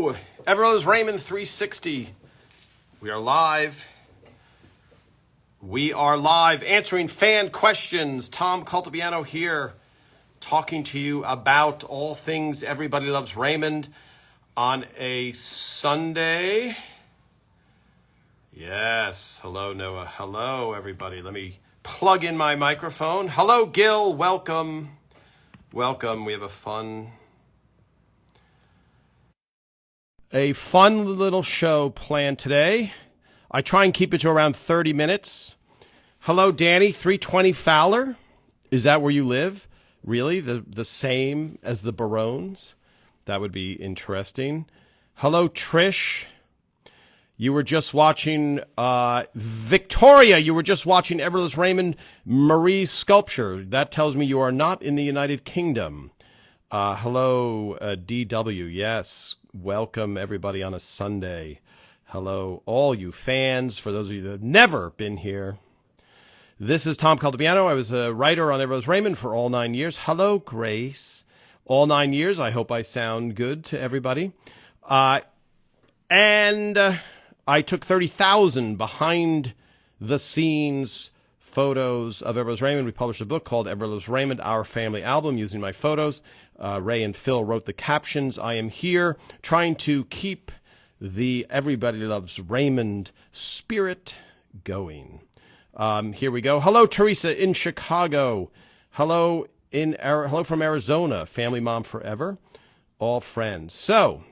Hello, everyone's Raymond 360. We are live. We are live answering fan questions. Tom Caltabiano here, talking to you about all things Everybody Loves Raymond on a Sunday. Yes, hello Noah. Hello everybody. Let me plug in my microphone. Hello Gil, welcome. Welcome. We have a fun little show planned today. I try and keep it to around 30 minutes. Hello, Danny, 320 Fowler. Is that where you live? Really? The same as the Barones? That would be interesting. Hello, Trish. You were just watching, Victoria, you were just watching Everless Raymond Marie's sculpture. That tells me you are not in the United Kingdom. Hello, DW. Yes. Welcome, everybody, on a Sunday. Hello, all you fans. For those of you that have never been here, this is Tom Caltabiano. I was a writer on Everless Raymond for all 9 years. Hello, Grace. All 9 years. I hope I sound good to everybody. And I took 30,000 behind-the-scenes photos of Everless Raymond. We published a book called Everless Raymond, Our Family Album, using my photos. Ray and Phil wrote the captions. I am here trying to keep the Everybody Loves Raymond spirit going. Here we go. Hello, Teresa in Chicago. Hello from Arizona. Family mom forever. All friends. So,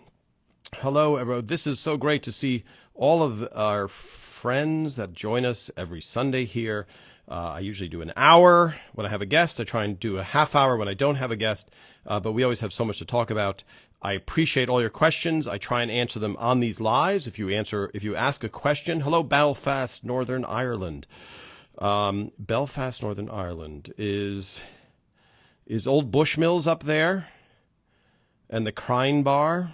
hello, everyone. This is so great to see all of our friends that join us every Sunday here. I usually do an hour when I have a guest. I try and do a half hour when I don't have a guest, but we always have so much to talk about. I appreciate all your questions. I try and answer them on these lives. If you ask a question, hello, Belfast, Northern Ireland. Belfast, Northern Ireland. Is Old Bushmills up there? And the Crine Bar?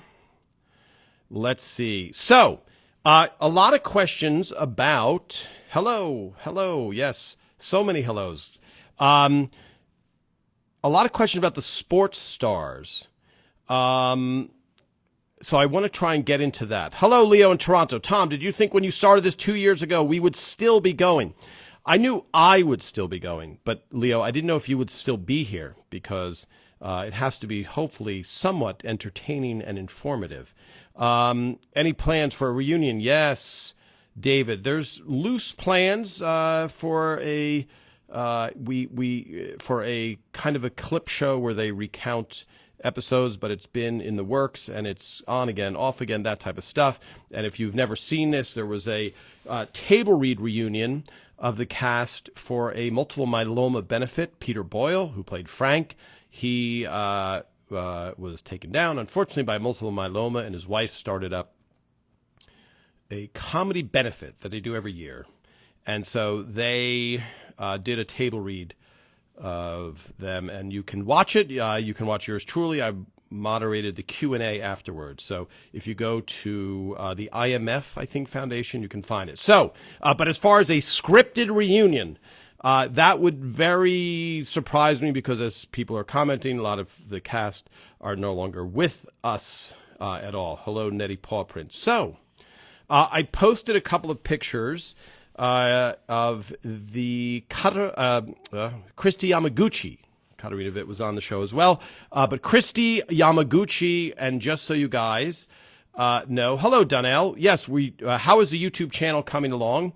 Let's see. So, a lot of questions about, hello, yes, so many hellos. A lot of questions about the sports stars. So I want to try and get into that. Hello, Leo in Toronto. Tom, did you think when you started this 2 years ago, we would still be going? I knew I would still be going, but Leo, I didn't know if you would still be here because it has to be hopefully somewhat entertaining and informative. Any plans for a reunion? Yes, David. There's loose plans for a for a kind of a clip show where they recount episodes, but it's been in the works and it's on again, off again, that type of stuff. And if you've never seen this, there was a table read reunion of the cast for a multiple myeloma benefit. Peter Boyle, who played Frank, he was taken down, unfortunately, by multiple myeloma, and his wife started up a comedy benefit that they do every year. And so they did a table read of them, and you can watch it. You can watch yours truly. I moderated the Q&A afterwards. So if you go to the IMF, I think, Foundation, you can find it. So, but as far as a scripted reunion, that would very surprise me because, as people are commenting, a lot of the cast are no longer with us at all. Hello, Nettie Paw Print. So, I posted a couple of pictures of the Christie Yamaguchi. Katarina Witt was on the show as well. But Christie Yamaguchi, and just so you guys know, hello, Donnell. Yes, how is the YouTube channel coming along?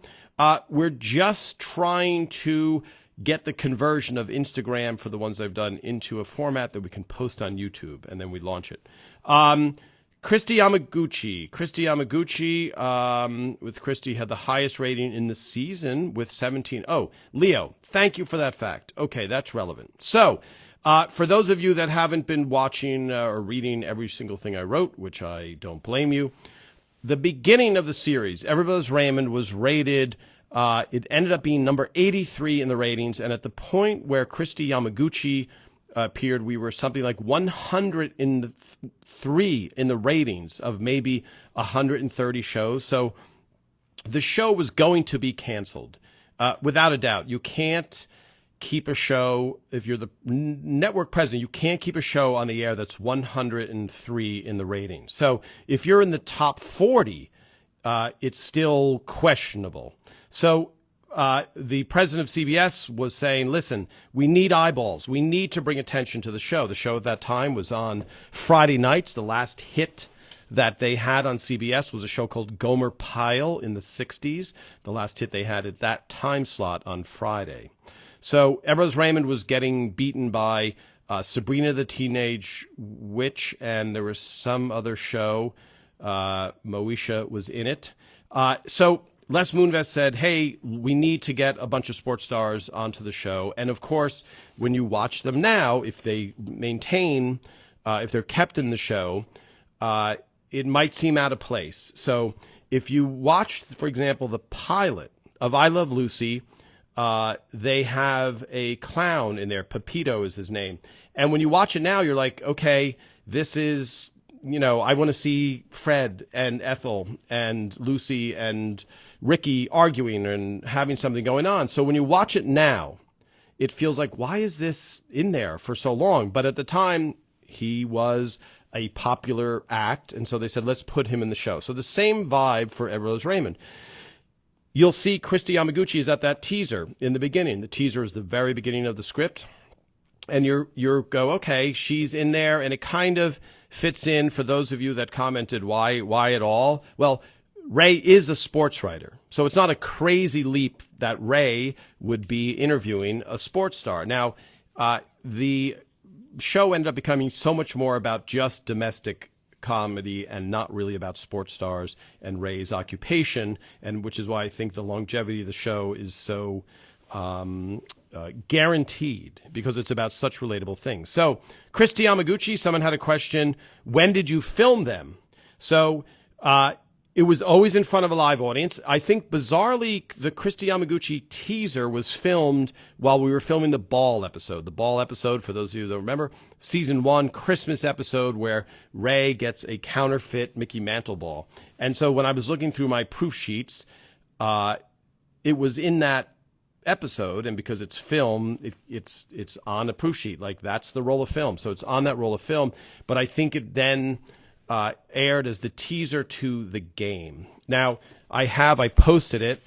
We're just trying to get the conversion of Instagram for the ones I've done into a format that we can post on YouTube, and then we launch it. Christie Yamaguchi, with Christie had the highest rating in the season with 17. Oh, Leo, thank you for that fact. Okay, that's relevant. So, for those of you that haven't been watching or reading every single thing I wrote, which I don't blame you, the beginning of the series, Everybody's Raymond, was rated, it ended up being number 83 in the ratings, and at the point where Christie Yamaguchi appeared, we were something like 103 in the ratings of maybe 130 shows. So the show was going to be canceled, without a doubt. You can't keep a show, if you're the network president, you can't keep a show on the air that's 103 in the ratings. So if you're in the top 40, it's still questionable. So the president of CBS was saying, listen, we need eyeballs. We need to bring attention to the show. The show at that time was on Friday nights. The last hit that they had on CBS was a show called Gomer Pyle in the 60s. The last hit they had at that time slot on Friday. So Everett Raymond was getting beaten by Sabrina the Teenage Witch, and there was some other show. Moesha was in it. So Les Moonves said, hey, we need to get a bunch of sports stars onto the show. And, of course, when you watch them now, if they maintain, if they're kept in the show, it might seem out of place. So if you watch, for example, the pilot of I Love Lucy, they have a clown in there. Pepito is his name. And when you watch it now, you're like, okay, this is, I want to see Fred and Ethel and Lucy and Ricky arguing and having something going on. So when you watch it now, it feels like, why is this in there for so long? But at the time, he was a popular act, and so they said, let's put him in the show. So the same vibe for Everett Raymond. You'll see Christie Yamaguchi is at that teaser in the beginning. The teaser is the very beginning of the script. And you're go, okay, she's in there, and it kind of fits in for those of you that commented, why at all? Well, Ray is a sports writer. So it's not a crazy leap that Ray would be interviewing a sports star. Now, the show ended up becoming so much more about just domestic comedy and not really about sports stars and Ray's occupation, and which is why I think the longevity of the show is so guaranteed, because it's about such relatable things. So Christie Yamaguchi, someone had a question, when did you film them? So it was always in front of a live audience. I think, bizarrely, the Christie Yamaguchi teaser was filmed while we were filming the Ball episode. The Ball episode, for those of you that remember, season 1, Christmas episode where Ray gets a counterfeit Mickey Mantle ball. And so when I was looking through my proof sheets, it was in that episode, and because it's film, it's on a proof sheet. Like, that's the roll of film. So it's on that roll of film. But I think it then aired as the teaser to the game. Now, I posted it.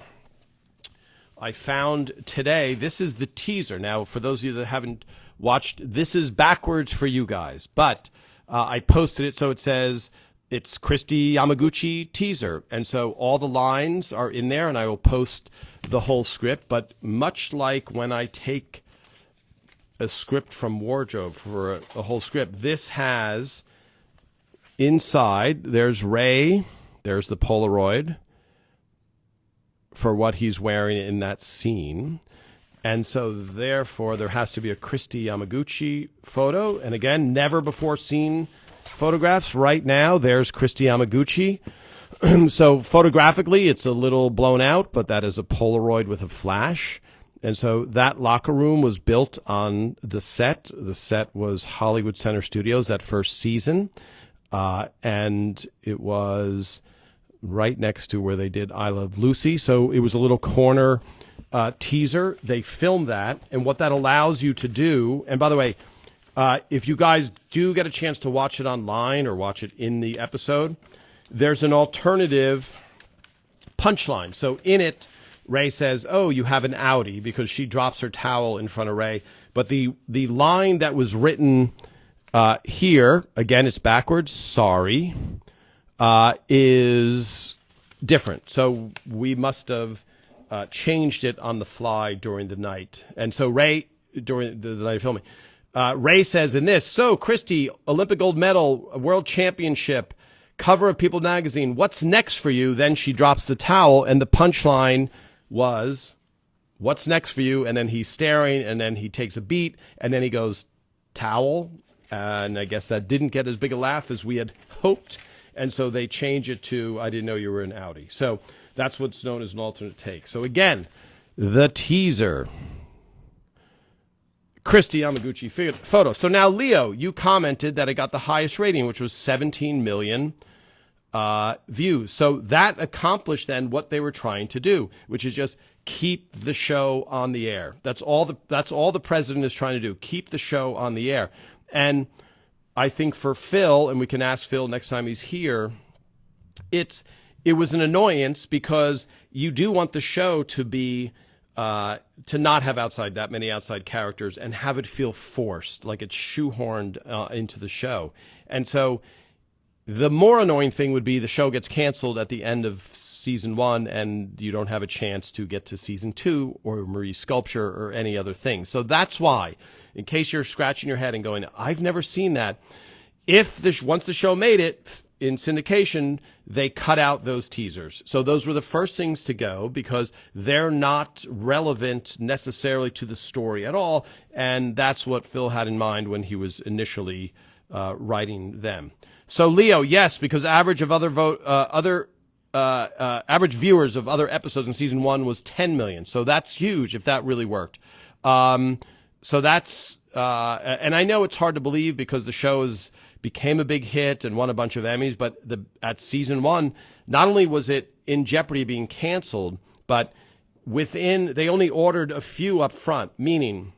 I found today, this is the teaser. Now, for those of you that haven't watched, this is backwards for you guys. But I posted it so it says it's Christie Yamaguchi teaser. And so all the lines are in there, and I will post the whole script. But much like when I take a script from Wardrobe for a whole script, this has inside, there's Ray, there's the Polaroid for what he's wearing in that scene. And so, therefore, there has to be a Christie Yamaguchi photo. And again, never before seen photographs. Right now, there's Christie Yamaguchi. So, photographically, it's a little blown out, but that is a Polaroid with a flash. And so that locker room was built on the set. The set was Hollywood Center Studios that first season. And it was right next to where they did I Love Lucy. So it was a little corner teaser. They filmed that. And what that allows you to do, and by the way, if you guys do get a chance to watch it online or watch it in the episode, there's an alternative punchline. So in it, Ray says, oh, you have an outie, because she drops her towel in front of Ray. But the line that was written here, again, it's backwards, sorry, is different. So we must have changed it on the fly during the night. And so Ray, during the night of filming, Ray says in this, so Christie, Olympic gold medal, world championship, cover of People magazine, what's next for you? Then she drops the towel, and the punchline was, what's next for you? And then he's staring, and then he takes a beat, and then he goes, towel. And I guess that didn't get as big a laugh as we had hoped. And so they change it to, I didn't know you were an outie. So that's what's known as an alternate take. So again, the teaser. Christie Yamaguchi photo. So now, Leo, you commented that it got the highest rating, which was 17 million views. So that accomplished then what they were trying to do, which is just keep the show on the air. That's all the president is trying to do. Keep the show on the air. And I think for Phil, and we can ask Phil next time he's here, it was an annoyance because you do want the show to be to not have that many outside characters and have it feel forced, like it's shoehorned into the show. And so the more annoying thing would be the show gets canceled at the end of season 1 and you don't have a chance to get to season 2 or Marie Sculpture or any other thing. So that's why, in case you're scratching your head and going, I've never seen that, once the show made it in syndication, they cut out those teasers. So those were the first things to go because they're not relevant necessarily to the story at all. And that's what Phil had in mind when he was initially writing them. So Leo, yes, because average viewers of other episodes in season 1 was 10 million. So that's huge if that really worked. So that's, and I know it's hard to believe because the show became a big hit and won a bunch of Emmys, but at season 1, not only was it in jeopardy of being canceled, but they only ordered a few up front, meaning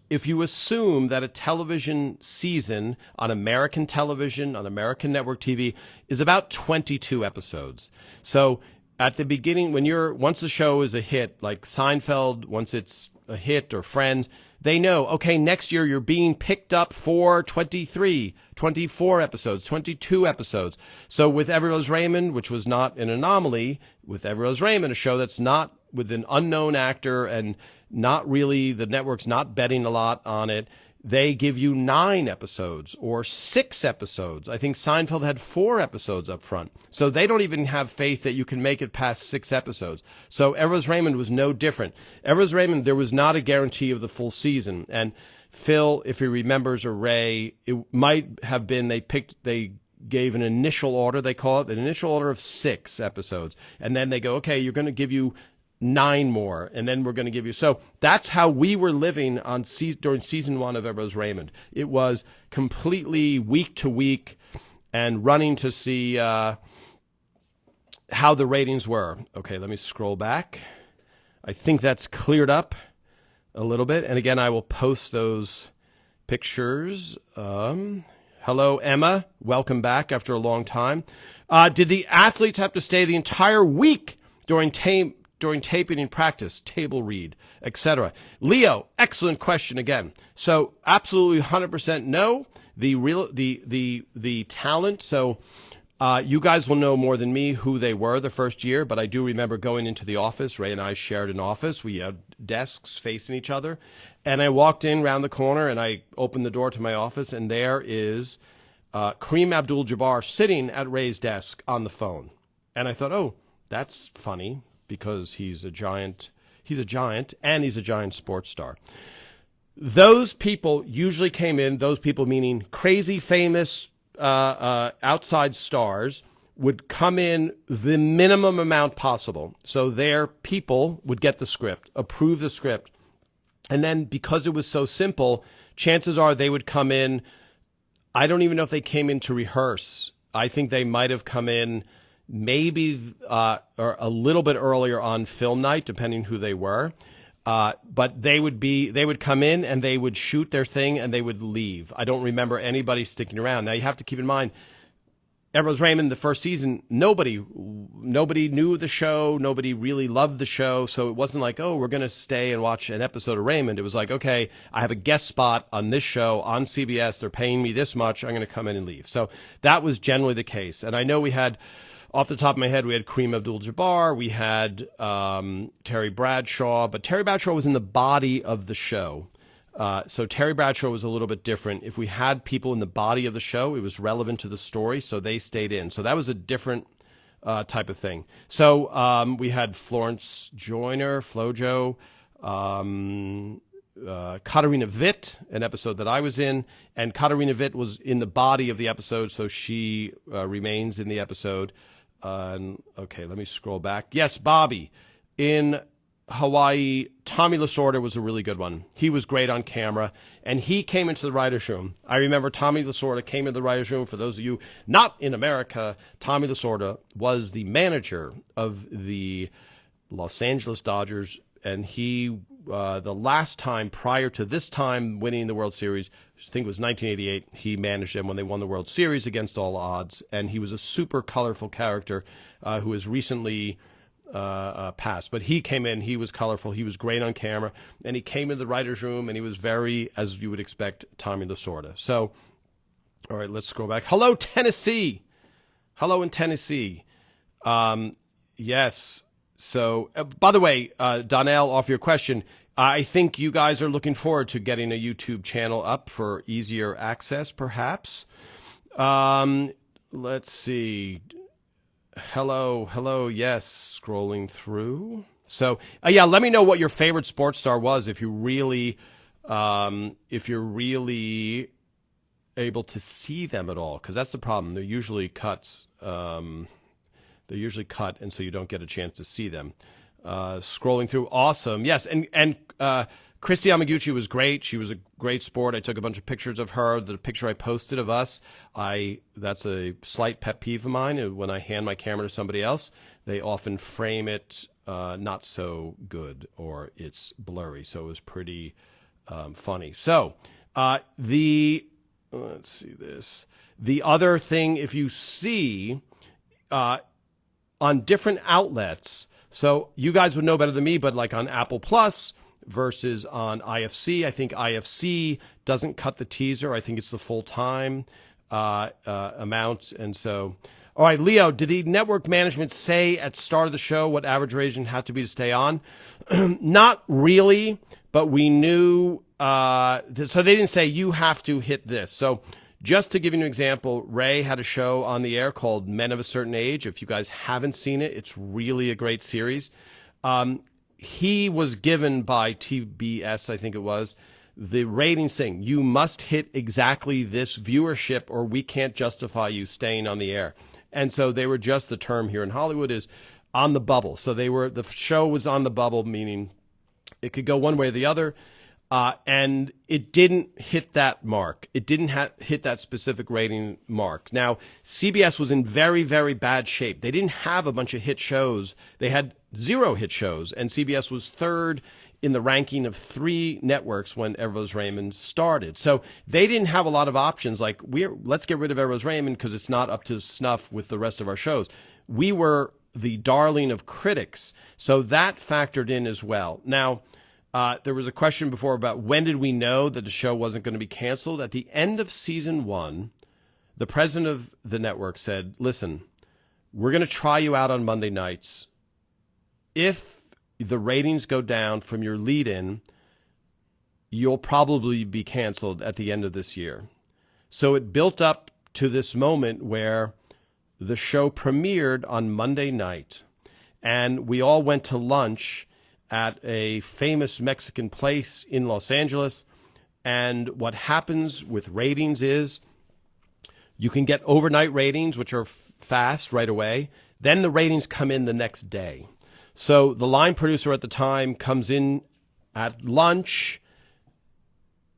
if you assume that a television season on American television, on American network TV, is about 22 episodes. So at the beginning, once the show is a hit, like Seinfeld, once it's a hit, or Friends, they know, okay, next year you're being picked up for 23, 24 episodes, 22 episodes. So with Every Loves Raymond, which was not an anomaly, with Every Loves Raymond, a show that's not with an unknown actor and not really, the network's not betting a lot on it, they give you 9 episodes or 6 episodes. I think Seinfeld had 4 episodes up front. So they don't even have faith that you can make it past 6 episodes. So Every Loves Raymond was no different. Every Loves Raymond, there was not a guarantee of the full season. And Phil, if he remembers, or Ray, it might have been they gave an initial order, they call it, an initial order of 6 episodes. And then they go, okay, you're going to give you 9 more, and then we're going to give you. So that's how we were living during season 1 of Every Loves Raymond. It was completely week to week and running to see how the ratings were. Okay, let me scroll back. I think that's cleared up a little bit. And again, I will post those pictures. Hello, Emma. Welcome back after a long time. Did the athletes have to stay the entire week during taping and practice, table read, etc.? Leo, excellent question again. So absolutely 100% no. The talent. So you guys will know more than me who they were the first year, but I do remember going into the office. Ray and I shared an office. We had desks facing each other. And I walked in around the corner and I opened the door to my office, and there is Kareem Abdul-Jabbar sitting at Ray's desk on the phone. And I thought, oh, that's funny, because he's a giant and he's a giant sports star. Those people usually came in, those people meaning crazy famous outside stars, would come in the minimum amount possible. So their people would get the script, approve the script. And then because it was so simple, chances are they would come in. I don't even know if they came in to rehearse. I think they might have come in maybe or a little bit earlier on film night, depending who they were. But they would come in and they would shoot their thing and they would leave. I don't remember anybody sticking around. Now you have to keep in mind, Every Loves Raymond, the first season, nobody knew the show. Nobody really loved the show. So it wasn't like, oh, we're going to stay and watch an episode of Raymond. It was like, okay, I have a guest spot on this show on CBS. They're paying me this much. I'm going to come in and leave. So that was generally the case. And I know we had, off the top of my head, we had Kareem Abdul-Jabbar. We had Terry Bradshaw. But Terry Bradshaw was in the body of the show. So Terry Bradshaw was a little bit different. If we had people in the body of the show, it was relevant to the story, so they stayed in. So that was a different type of thing. So we had Florence Joyner, Flojo, Katarina Witt, an episode that I was in, and Katarina Witt was in the body of the episode, so she remains in the episode. Okay, let me scroll back. Yes, Bobby. In Hawaii, Tommy Lasorda was a really good one. He was great on camera, and he came into the writer's room. I remember Tommy Lasorda came into the writer's room. For those of you not in America, Tommy Lasorda was the manager of the Los Angeles Dodgers, and he the last time prior to this time winning the World Series, I think it was 1988, he managed them when they won the World Series against all odds, and he was a super colorful character who has recently passed. But he came in, he was colorful, he was great on camera, and he came in the writer's room, and he was very, as you would expect, Tommy Lasorda. So, all right, let's scroll back. Hello, Tennessee. Hello in Tennessee. Yes. So, by the way, Donnell, off your question, I think you guys are looking forward to getting a YouTube channel up for easier access, perhaps. Let's see. Hello. Yes, scrolling through. So, yeah, let me know what your favorite sports star was if you're really able to see them at all, because that's the problem. They're usually cut. They're usually cut, and so you don't get a chance to see them. Scrolling through, awesome. Yes, and Christie Yamaguchi was great. She was a great sport. I took a bunch of pictures of her. The picture I posted of us, that's a slight pet peeve of mine. When I hand my camera to somebody else, they often frame it not so good, or it's blurry. So it was pretty funny. So let's see this. The other thing, if you see on different outlets, so you guys would know better than me, but like on Apple Plus versus on IFC, I think IFC doesn't cut the teaser. I think it's the full-time amount. And so, all right, Leo, did the network management say at start of the show what average rating had to be to stay on? Not really, but we knew. So they didn't say you have to hit this. So just to give you an example, Ray had a show on the air called Men of a Certain Age. If you guys haven't seen it, it's really a great series. He was given by TBS, I think it was, the rating saying, you must hit exactly this viewership or we can't justify you staying on the air. And so they were just, the term here in Hollywood is on the bubble. So the show was on the bubble, meaning it could go one way or the other. And it didn't hit that mark. It didn't hit that specific rating mark. Now, CBS was in very, very bad shape. They didn't have a bunch of hit shows. They had 0 hit shows, and CBS was third in the ranking of 3 networks when Everett Raymond started. So they didn't have a lot of options like, let's get rid of Everett Raymond because it's not up to snuff with the rest of our shows. We were the darling of critics, so that factored in as well. Now, there was a question before about when did we know that the show wasn't going to be canceled. At the end of season 1, the president of the network said, listen, we're going to try you out on Monday nights. If the ratings go down from your lead-in, you'll probably be canceled at the end of this year. So it built up to this moment where the show premiered on Monday night, and we all went to lunch at a famous Mexican place in Los Angeles. And what happens with ratings is you can get overnight ratings, which are fast right away. Then the ratings come in the next day. So the line producer at the time comes in at lunch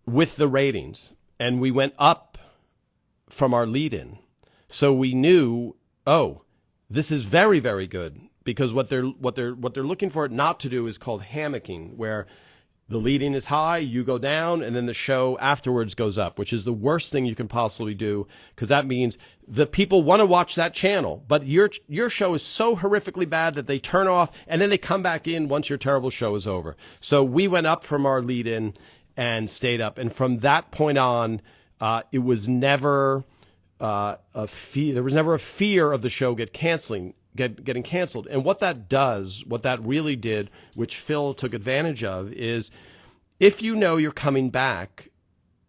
with the ratings, and we went up from our lead-in. So we knew, oh, this is very, very good. Because what they're looking for it not to do is called hammocking, where the lead-in is high, you go down, and then the show afterwards goes up, which is the worst thing you can possibly do, because that means the people want to watch that channel, but your show is so horrifically bad that they turn off, and then they come back in once your terrible show is over. So we went up from our lead-in and stayed up, and from that point on, it was never there was never a fear of the show getting canceled. And what that really did, which Phil took advantage of, is if you know you're coming back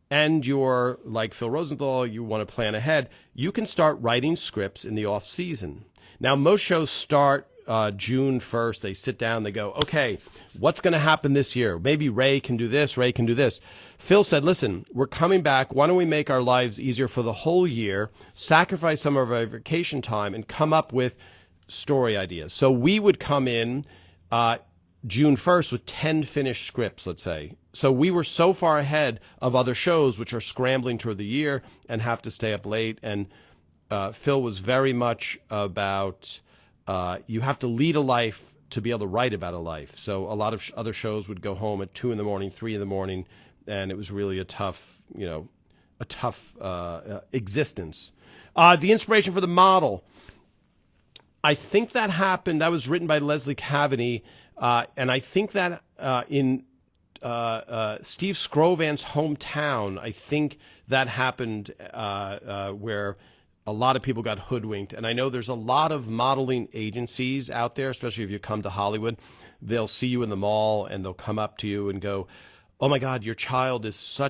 and you're like Phil Rosenthal, you want to plan ahead, you can start writing scripts in the off season. Now, most shows start June 1st. They sit down, they go, okay, what's going to happen this year? Maybe Ray can do this, Ray can do this. Phil said, listen, we're coming back. Why don't we make our lives easier for the whole year, sacrifice some of our vacation time, and come up with story ideas. So we would come in June 1st with 10 finished scripts, let's say. So we were so far ahead of other shows which are scrambling toward the year and have to stay up late. And Phil was very much about you have to lead a life to be able to write about a life. So a lot of other shows would go home at 2 a.m, 3 a.m, and it was really a tough existence. The inspiration for the model, I think that happened. That was written by Leslie Cavaney, and I think that in Steve Scrovan's hometown, I think that happened where a lot of people got hoodwinked. And I know there's a lot of modeling agencies out there, especially if you come to Hollywood. They'll see you in the mall and they'll come up to you and go, "Oh my God, your child is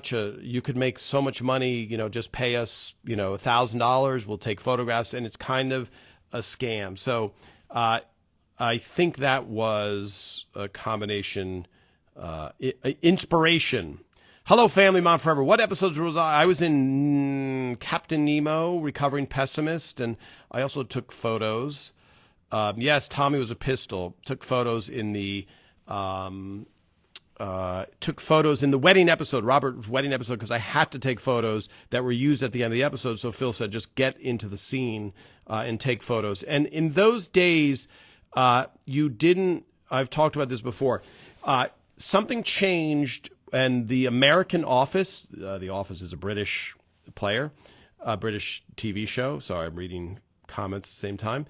you could make so much money, just pay us, $1,000, we'll take photographs." And it's kind of a scam. So I think that was a combination, inspiration. Hello, Family Mom Forever. What episodes was I? I was in Captain Nemo, Recovering Pessimist, and I also took photos. Yes, Tommy was a pistol. Took photos in the wedding episode, Robert's wedding episode, because I had to take photos that were used at the end of the episode. So Phil said, just get into the scene and take photos. And in those days, you didn't. I've talked about this before. Something changed. And the American Office, The Office is a British player, a British TV show. Sorry, I'm reading comments at the same time.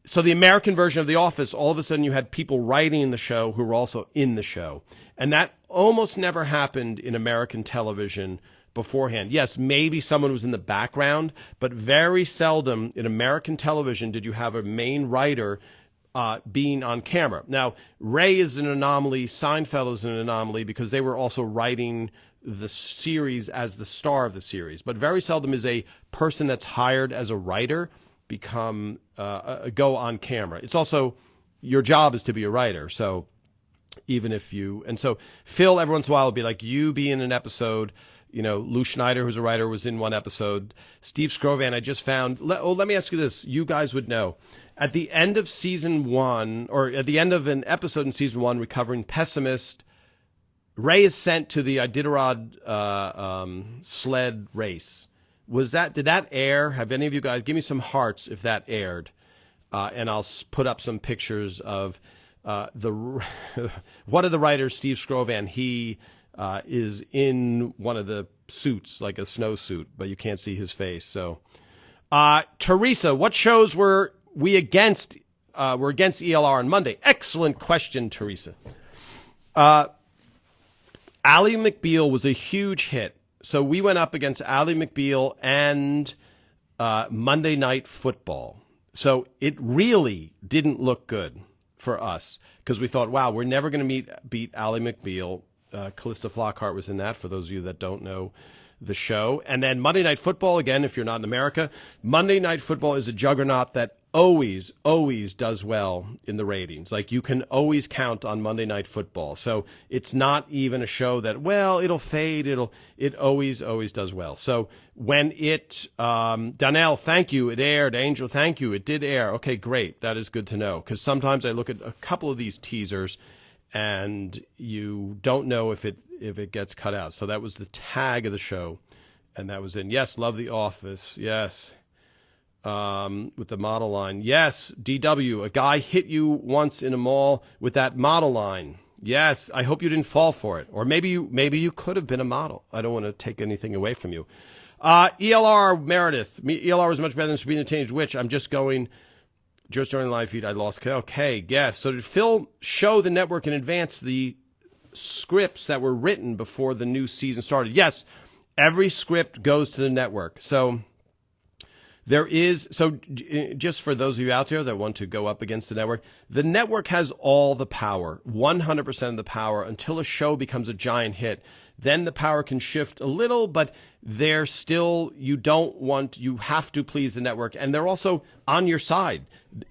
So the American version of The Office, all of a sudden you had people writing in the show who were also in the show. And that almost never happened in American television beforehand. Yes, maybe someone was in the background, but very seldom in American television did you have a main writer being on camera. Now, Ray is an anomaly. Seinfeld is an anomaly because they were also writing the series as the star of the series. But very seldom is a person that's hired as a writer go on camera. It's also your job is to be a writer. So even if so Phil every once in a while will be like, you be in an episode. Lou Schneider, who's a writer, was in one episode. Steve Scrovan, I just found. Let me ask you this. You guys would know. At the end of season 1, or at the end of an episode in season 1, Recovering Pessimist, Ray is sent to the Iditarod sled race. Did that air? Have any of you guys, give me some hearts if that aired. And I'll put up some pictures of one of the writers, Steve Scrovan. He is in one of the suits, like a snowsuit, but you can't see his face. So, Teresa, what shows were we against? We're against ELR on Monday. Excellent question, Teresa. Ally McBeal was a huge hit. So we went up against Ally McBeal and Monday Night Football. So it really didn't look good for us because we thought, wow, we're never going to beat Ally McBeal. Callista Flockhart was in that, for those of you that don't know the show. And then Monday Night Football, again, if you're not in America, Monday Night Football is a juggernaut that always does well in the ratings. Like, you can always count on Monday Night Football. So it's not even a show that, well, it'll fade. It always does well. So when Donnell, thank you. It aired. Angel, thank you. It did air. Okay, great. That is good to know. Because sometimes I look at a couple of these teasers and you don't know if it gets cut out. So that was the tag of the show. And that was in. Yes, love The Office. Yes. With the model line. Yes, DW, a guy hit you once in a mall with that model line. Yes, I hope you didn't fall for it. Or maybe you could have been a model. I don't want to take anything away from you. ELR, Meredith. ELR was much better than Sabrina the Teenage Witch. I'm just during the live feed, I lost. Okay, yes. So did Phil show the network in advance the scripts that were written before the new season started? Yes, every script goes to the network. So just for those of you out there that want to go up against the network has all the power, 100% of the power, until a show becomes a giant hit. Then the power can shift a little, but you have to please the network. And they're also on your side.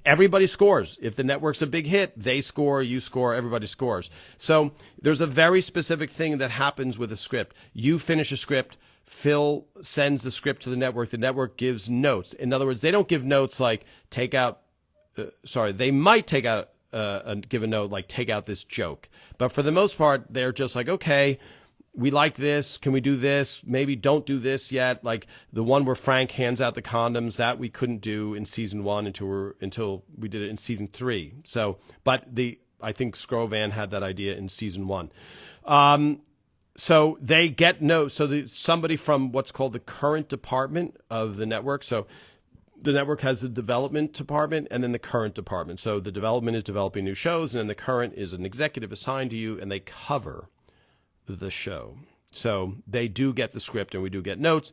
Everybody scores. If the network's a big hit, they score, you score, everybody scores. So there's a very specific thing that happens with a script. You finish a script, Phil sends the script to the network gives notes. In other words, they don't give notes like they might give a note like take out this joke. But for the most part, they're just like, okay, we like this. Can we do this? Maybe don't do this yet. Like the one where Frank hands out the condoms, that we couldn't do in season 1 until we did it in season 3. So, but I think Scrovan had that idea in season 1. So they get notes. So somebody from what's called the current department of the network. So the network has the development department and then the current department. So the development is developing new shows, and then the current is an executive assigned to you, and they cover the show. So they do get the script, and we do get notes.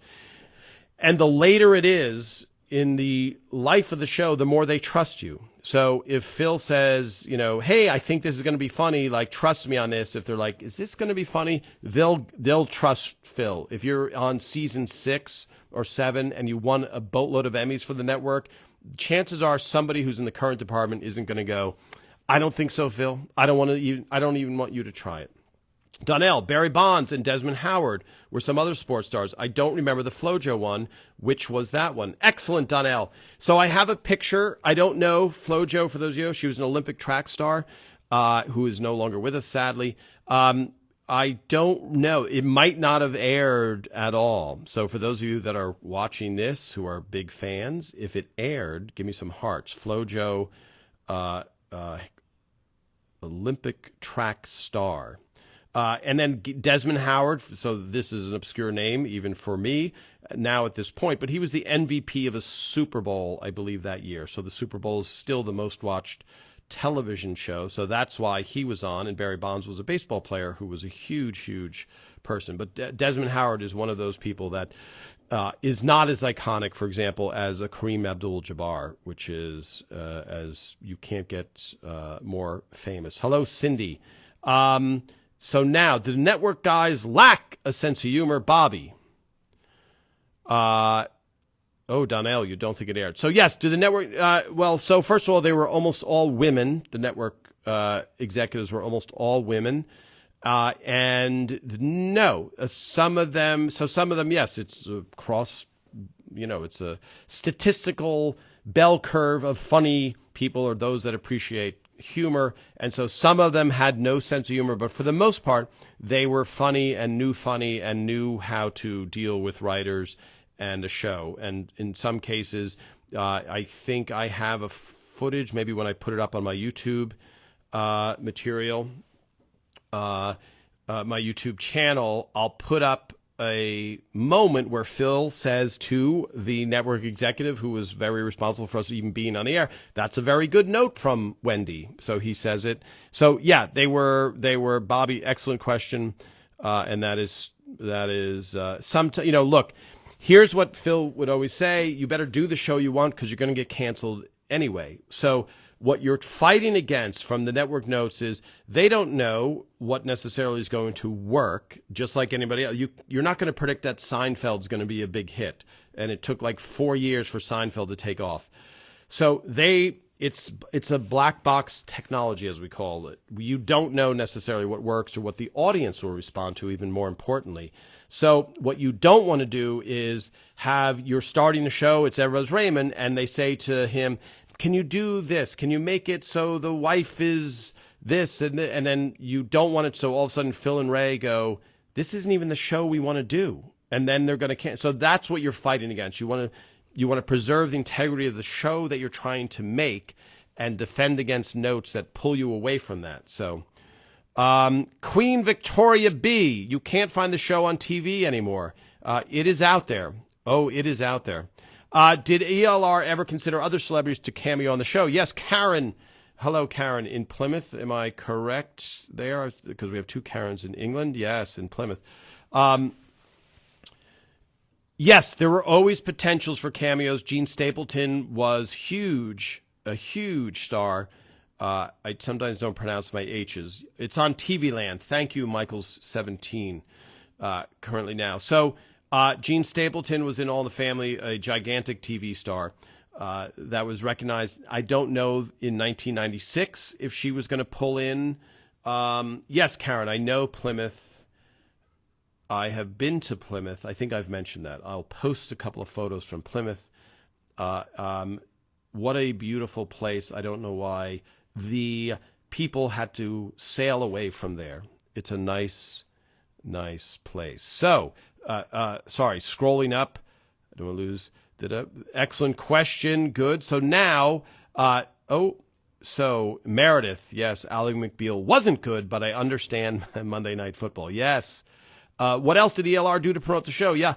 And the later it is in the life of the show, the more they trust you. So if Phil says, hey, I think this is going to be funny, like, trust me on this. If they're like, is this going to be funny? They'll trust Phil. If you're on season 6 or 7 and you won a boatload of Emmys for the network, chances are somebody who's in the current department isn't going to go, I don't think so, Phil. I don't even want you to try it. Donnell, Barry Bonds, and Desmond Howard were some other sports stars. I don't remember the FloJo one. Which was that one? Excellent, Donnell. So I have a picture. I don't know FloJo, for those of you. She was an Olympic track star who is no longer with us, sadly. I don't know. It might not have aired at all. So for those of you that are watching this who are big fans, if it aired, give me some hearts. FloJo, Olympic track star. And then Desmond Howard, so this is an obscure name even for me now at this point, but he was the MVP of a Super Bowl, I believe, that year. So the Super Bowl is still the most watched television show, so that's why he was on. And Barry Bonds was a baseball player who was a huge, huge person. But Desmond Howard is one of those people that is not as iconic, for example, as a Kareem Abdul-Jabbar, which is, as you can't get more famous. Hello, Cindy. So now, do the network guys lack a sense of humor? Bobby. Donnell, you don't think it aired. So yes, do the network, so first of all, they were almost all women. The network executives were almost all women. And no, some of them, yes, it's across, it's a statistical bell curve of funny people or those that appreciate humor, and so some of them had no sense of humor, but for the most part they were funny and knew how to deal with writers and a show. And in some cases, I think I have a footage, maybe when I put it up on my YouTube material, my YouTube channel, I'll put up a moment where Phil says to the network executive, who was very responsible for us even being on the air, that's a very good note from Wendy. So he says it. So yeah, they were Bobby, excellent question. And that is look, here's what Phil would always say. You better do the show you want, because you're going to get canceled anyway. So what you're fighting against from the network notes is they don't know what necessarily is going to work, just like anybody else. You're not going to predict that Seinfeld's going to be a big hit, and it took like 4 years for Seinfeld to take off. So it's a black box technology, as we call it. You don't know necessarily what works or what the audience will respond to, even more importantly. So what you don't want to do is you're starting a show, it's Everybody's Raymond, and they say to him, can you do this? Can you make it so the wife is this? And then you don't want it, so all of a sudden Phil and Ray go, this isn't even the show we want to do. And then they're going to cancel. So that's what you're fighting against. You want to preserve the integrity of the show that you're trying to make and defend against notes that pull you away from that. So Queen Victoria B, you can't find the show on TV anymore. It is out there. Oh, it is out there. Did ELR ever consider other celebrities to cameo on the show? Yes, Karen. Hello, Karen, in Plymouth. Am I correct there? Because we have 2 Karens in England. Yes, in Plymouth. Yes, there were always potentials for cameos. Gene Stapleton was a huge star. I sometimes don't pronounce my H's. It's on TV Land. Thank you, Michaels17, currently now. So Gene Stapleton was in All in the Family, a gigantic TV star that was recognized. I don't know in 1996 if she was going to pull in. Yes, Karen, I know Plymouth. I have been to Plymouth. I think I've mentioned that. I'll post a couple of photos from Plymouth. What a beautiful place. I don't know why the people had to sail away from there. It's a nice nice place. So, sorry, scrolling up. I don't want to lose. Excellent question. Good. So now, so Meredith, yes, Ally McBeal wasn't good, but I understand Monday Night Football. Yes. What else did ELR do to promote the show? Yeah,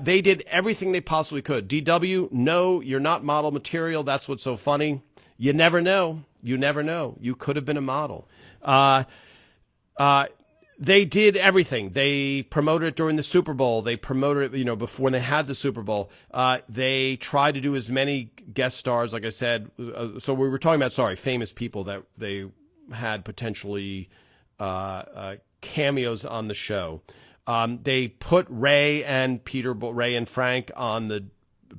they did everything they possibly could. DW, no, you're not model material. That's what's so funny. You never know. You never know. You could have been a model. They did everything. They promoted it during the Super Bowl. They promoted it, before when they had the Super Bowl. They tried to do as many guest stars, like I said. So we were talking about, famous people that they had potentially cameos on the show. They put Ray and Frank on the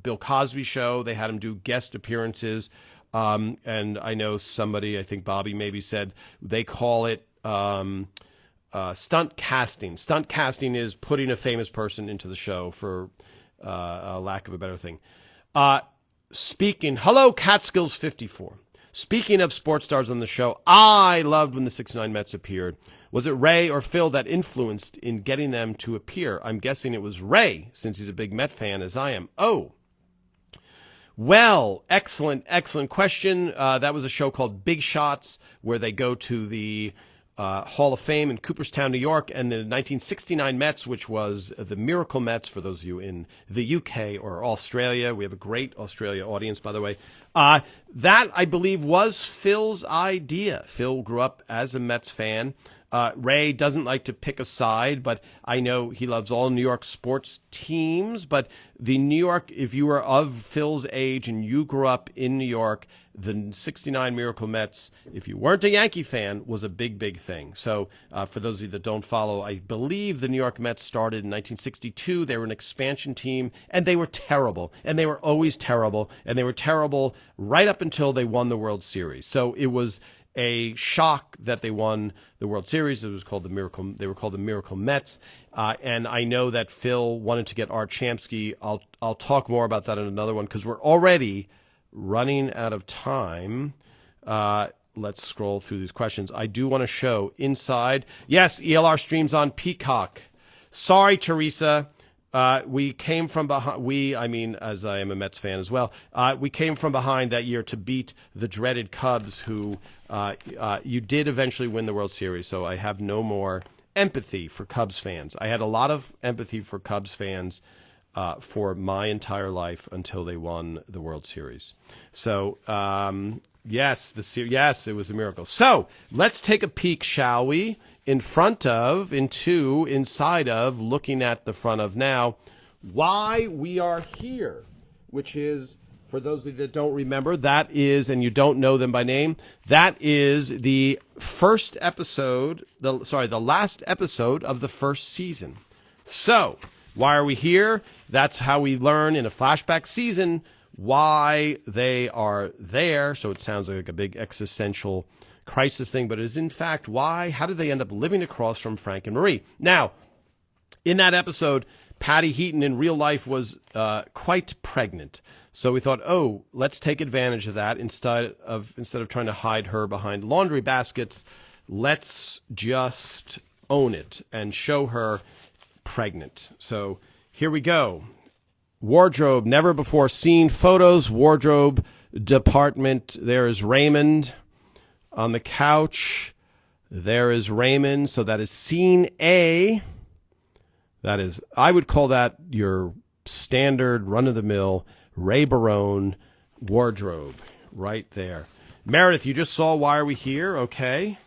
Bill Cosby show. They had them do guest appearances. And I know somebody, I think Bobby maybe said, they call it stunt casting. Stunt casting is putting a famous person into the show, for a lack of a better thing. Hello, Catskills 54. Speaking of sports stars on the show, I loved when the 69 Mets appeared. Was it Ray or Phil that influenced in getting them to appear? I'm guessing it was Ray, since he's a big Met fan, as I am. Oh, well, excellent question. That was a show called Big Shots, where they go to the Hall of Fame in Cooperstown, New York, and the 1969 Mets, which was the Miracle Mets, for those of you in the UK or Australia. We have a great Australia audience, by the way. That, I believe, was Phil's idea. Phil grew up as a Mets fan. Ray doesn't like to pick a side, but I know he loves all New York sports teams. But the New York, if you were of Phil's age and you grew up in New York, the 69 Miracle Mets, if you weren't a Yankee fan, was a big, big thing. So for those of you that don't follow, I believe the New York Mets started in 1962. They were an expansion team, and they were terrible. And they were always terrible. And they were terrible right up until they won the World Series. So it was a shock that they won the World Series. It was called the Miracle. They were called the Miracle Mets. And I know that Phil wanted to get Art Shamsky. I'll talk more about that in another one, because we're already running out of time. Let's scroll through these questions. I do want to show inside. Yes, ELR streams on Peacock. Sorry, Teresa. We came from behind. As I am a Mets fan as well, we came from behind that year to beat the dreaded Cubs, who you did eventually win the World Series. So I have no more empathy for Cubs fans. I had a lot of empathy for Cubs fans for my entire life until they won the World Series. So yes, it was a miracle. So let's take a peek, shall we? Inside of, looking at the front of now, why we are here, which is, for those of you that don't remember, that is, and you don't know them by name, that is the first episode, the last episode of the first season. So, why are we here? That's how we learn in a flashback season why they are there. So it sounds like a big existential crisis thing, but it is in fact why. How did they end up living across from Frank and Marie? Now, in that episode, Patty Heaton in real life was quite pregnant. So we thought, let's take advantage of that. Instead of trying to hide her behind laundry baskets, let's just own it and show her pregnant. So here we go. Wardrobe, never before seen photos. Wardrobe department. There is Raymond on the couch. There is Raymond. So that is scene A. That is, I would call that your standard run-of-the-mill Ray Barone wardrobe right there. Meredith, you just saw Why Are We Here? Okay.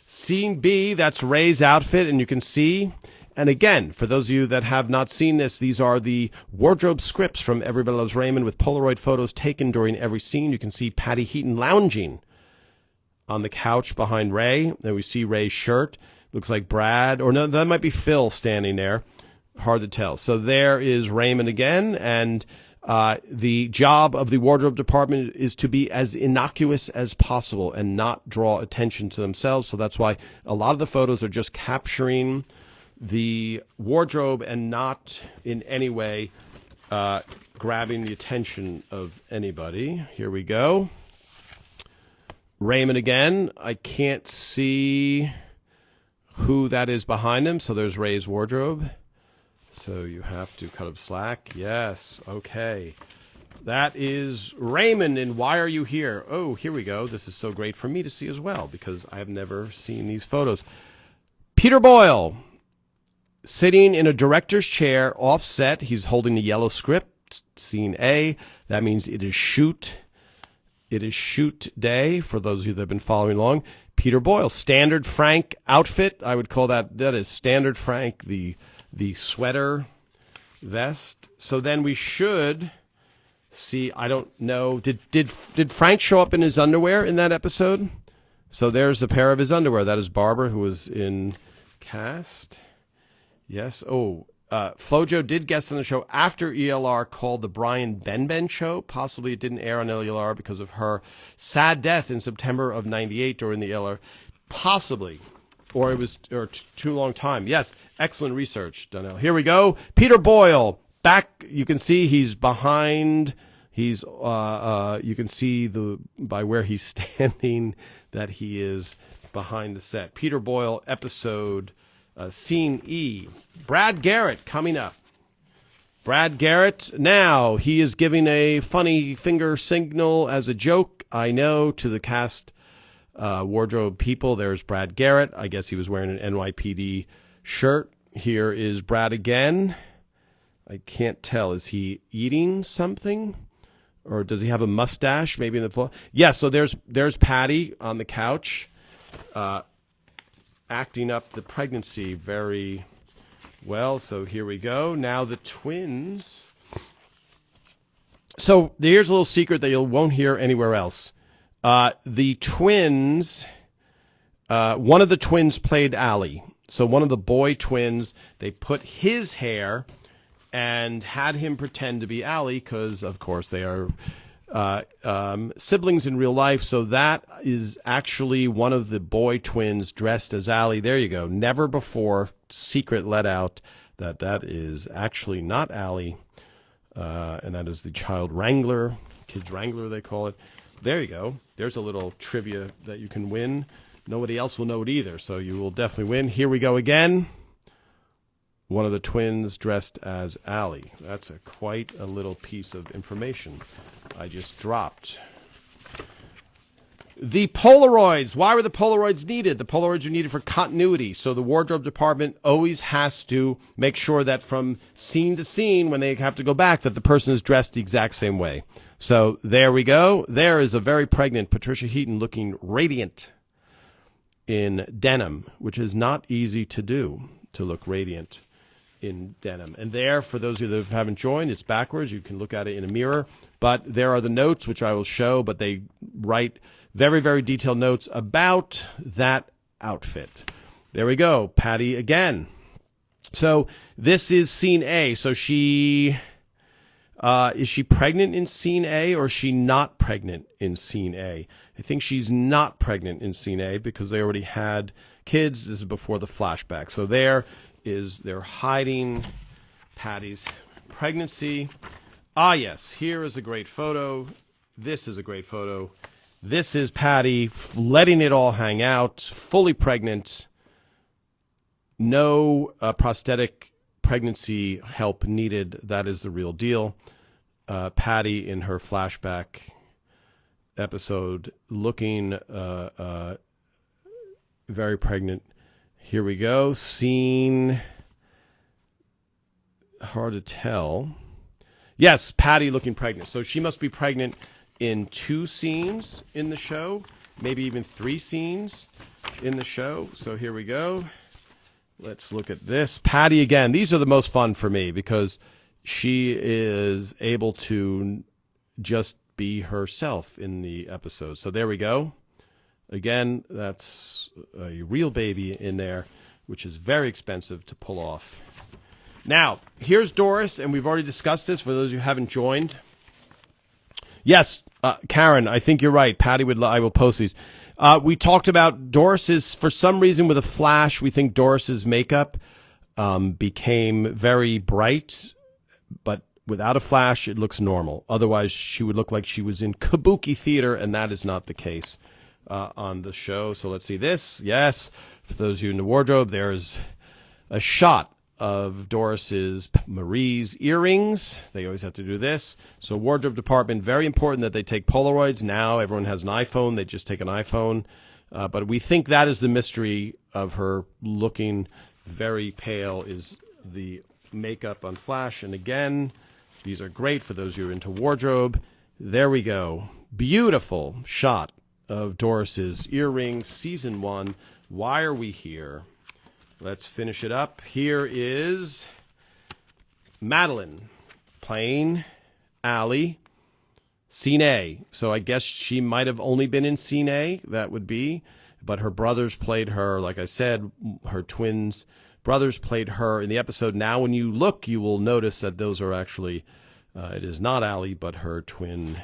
Scene B, that's Ray's outfit, and you can see. And again, for those of you that have not seen this, these are the wardrobe scripts from Everybody Loves Raymond with Polaroid photos taken during every scene. You can see Patty Heaton lounging on the couch behind Ray. And we see Ray's shirt. Looks like Brad, or no, that might be Phil standing there. Hard to tell. So there is Raymond again, and the job of the wardrobe department is to be as innocuous as possible and not draw attention to themselves. So that's why a lot of the photos are just capturing the wardrobe and not in any way grabbing the attention of anybody. Here we go. Raymond again. I can't see who that is behind him. So there's Ray's wardrobe. So you have to cut up slack. Yes. Okay. That is Raymond, and Why Are You Here? Oh, here we go. This is so great for me to see as well because I have never seen these photos. Peter Boyle, sitting in a director's chair offset. He's holding the yellow script, scene A. That means it is shoot. It is shoot day for those of you that have been following along. Peter Boyle, standard Frank outfit. I would call that is standard Frank, the sweater vest. So then we should see, I don't know, did Frank show up in his underwear in that episode? So there's a pair of his underwear. That is Barbara, who was in cast. Yes. Oh, Flojo did guest on the show after ELR, called The Brian Benben Show. Possibly it didn't air on ELR because of her sad death in September of '98 during the ELR. Possibly. Or it was too long time. Yes. Excellent research, Donnell. Here we go. Peter Boyle. Back, you can see he's behind. He's you can see by where he's standing that he is behind the set. Peter Boyle episode, scene E. Brad Garrett coming up. Brad Garrett, now he is giving a funny finger signal as a joke, I know, to the cast wardrobe people. There's Brad Garrett. I guess he was wearing an NYPD shirt. Here is Brad again. I can't tell. Is he eating something? Or does he have a mustache maybe in the floor? Yeah, so there's Patty on the couch acting up the pregnancy very well. So here we go. Now the twins. So here's a little secret that you won't hear anywhere else. The twins, one of the twins played Allie. So one of the boy twins, they put his hair and had him pretend to be Allie because, of course, they are siblings in real life. So that is actually one of the boy twins dressed as Allie. There you go. Never before secret let out that is actually not Allie, and that is the child wrangler, kids wrangler they call it. There you go. There's a little trivia that you can win. Nobody else will know it either, so you will definitely win. Here we go again. One of the twins dressed as Allie. That's quite a little piece of information I just dropped. The Polaroids. Why were the Polaroids needed? The Polaroids are needed for continuity. So the wardrobe department always has to make sure that from scene to scene, when they have to go back, that the person is dressed the exact same way. So there we go. There is a very pregnant Patricia Heaton looking radiant in denim, which is not easy to do, to look radiant in denim. And there, for those of you that haven't joined, it's backwards. You can look at it in a mirror. But there are the notes, which I will show, but they write very, very detailed notes about that outfit. There we go. Patty again. So this is scene A. So she is she pregnant in scene A, or is she not pregnant in scene A? I think she's not pregnant in scene A because they already had kids. This is before the flashback. So they're hiding Patty's pregnancy. Ah, yes, here is a great photo. This is a great photo. This is Patty letting it all hang out, fully pregnant. No prosthetic pregnancy help needed. That is the real deal. Patty in her flashback episode looking very pregnant. Here we go. Scene. Hard to tell. Yes, Patty looking pregnant. So she must be pregnant in 2 scenes in the show, maybe even 3 scenes in the show. So here we go. Let's look at this. Patty again. These are the most fun for me because she is able to just be herself in the episode. So there we go. Again, that's a real baby in there, which is very expensive to pull off. Now, here's Doris, and we've already discussed this for those who haven't joined. Yes, Karen, I think you're right. Patty I will post these. We talked about Doris's, for some reason with a flash, we think Doris's makeup became very bright, but without a flash, it looks normal. Otherwise, she would look like she was in kabuki theater, and that is not the case. on the show. So let's see this. Yes, for those of you in the wardrobe, there's a shot of Marie's earrings. They always have to do this. So wardrobe department, very important that they take Polaroids. Now everyone has an iPhone. They just take an iPhone. But we think that is the mystery of her looking very pale, is the makeup on Flash. And again, these are great for those who are into wardrobe. There we go. Beautiful shot of Doris's earrings, season 1. Why Are We Here? Let's finish it up. Here is Madeline playing Allie, Scene A. So I guess she might have only been in Scene A, that would be. But her brothers played her. Like I said, her twins brothers played her in the episode. Now when you look, you will notice that those are actually, it is not Allie, but her twin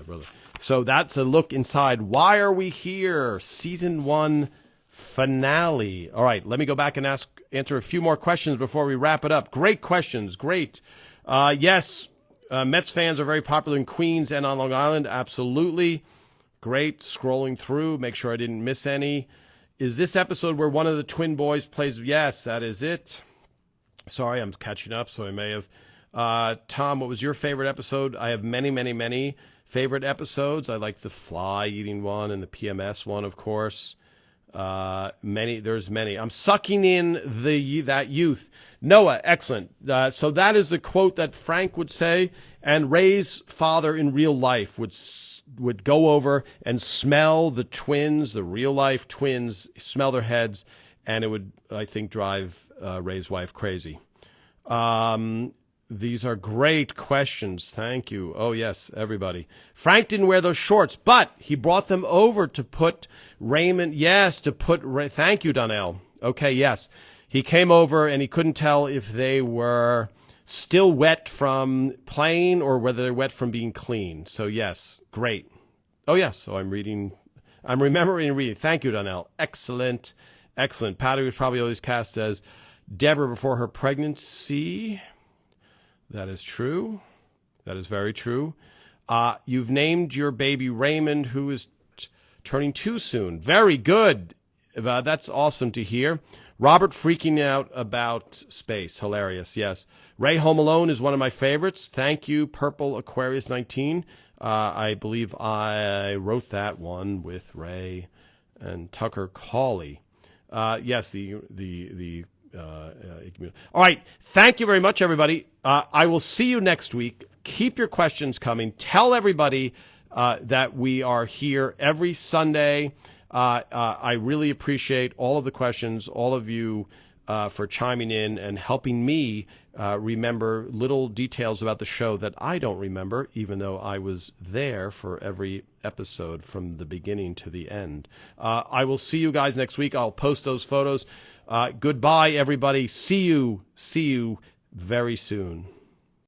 brother. So that's a look inside Why Are We Here? Season 1 finale. All right, let me go back and answer a few more questions before we wrap it up. Great questions. Great. Yes, Mets fans are very popular in Queens and on Long Island. Absolutely. Great. Scrolling through, make sure I didn't miss any. Is this episode where one of the twin boys plays? Yes, that is it. Sorry, I'm catching up, so I may have. Tom, what was your favorite episode? I have many, many, many favorite episodes. I like the fly eating one and the PMS one, of course. There's many. I'm sucking in that youth. Noah, excellent. So that is the quote that Frank would say, and Ray's father in real life would go over and smell the twins, the real life twins, smell their heads, and it would, I think, drive Ray's wife crazy. These are great questions. Thank you. Oh, yes, everybody. Frank didn't wear those shorts, but he brought them over to put Raymond. Yes, to put thank you, Donnell. Okay, yes. He came over and he couldn't tell if they were still wet from playing or whether they're wet from being clean. So, yes, great. Oh, yes. So I'm remembering and reading. Thank you, Donnell. Excellent. Excellent. Patty was probably always cast as Deborah before her pregnancy. That is true. That is very true. You've named your baby Raymond, who is turning 2 soon. Very good. That's awesome to hear. Robert freaking out about space. Hilarious, yes. Ray Home Alone is one of my favorites. Thank you, Purple Aquarius 19. I believe I wrote that one with Ray and Tucker Cawley. Yes, all right. Thank you very much, everybody. I will see you next week. Keep your questions coming. Tell everybody that we are here every Sunday. I really appreciate all of the questions, all of you for chiming in and helping me remember little details about the show that I don't remember, even though I was there for every episode from the beginning to the end. I will see you guys next week. I'll post those photos. Goodbye, everybody. See you very soon.